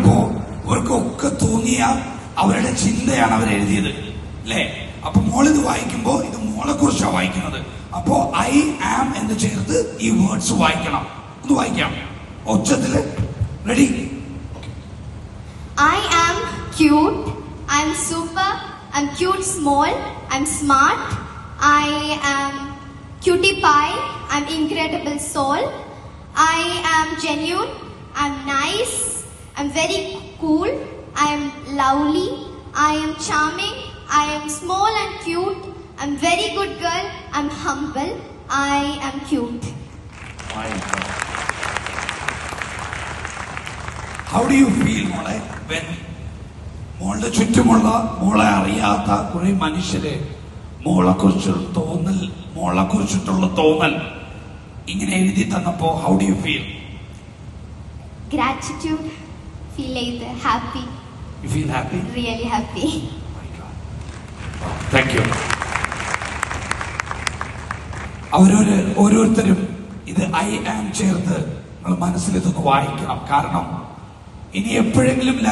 വായിച്ചപ്പോ അവർക്കൊക്കെ തോന്നിയ അവരുടെ ചിന്തയാണ് അവർ എഴുതിയത്, അല്ലേ? അപ്പൊ മോളിത് വായിക്കുമ്പോ ഇത് മോളെ കുറിച്ചാണ് വായിക്കുന്നത്. അപ്പോ ഐ ആം എന്ന് ചേർത്ത് ഈ വേർഡ്സ് വായിക്കണം. ഒന്ന് വായിക്കാം ഒച്ചത്തില്. Ready? I am cute, I'm super, I'm cute small, I'm smart, I am cutie pie, I'm incredible soul, I am genuine, I'm nice, I'm very cool, I am lovely, I am charming, I am small and cute, I'm very good girl, I'm humble, I am cute. How do you feel, മോളെ, when മോളുടെ ചുറ്റുമുള്ള മോളെ അറിയാത്ത കുറെ മനുഷ്യരെ മോളെ കുറിച്ചിട്ടുള്ള തോന്നൽ ഇങ്ങനെ എഴുതി തന്നപ്പോ how do you feel? Gratitude, feel like happy. You feel happy? Really happy. Oh my God. Thank you. ഓരോരുത്തരും ഇത് ഐ ആം ചേർത്ത് നിങ്ങൾ മനസ്സിൽ ഇതൊന്ന് വായിക്കണം. കാരണം ഇനി എപ്പോഴെങ്കിലും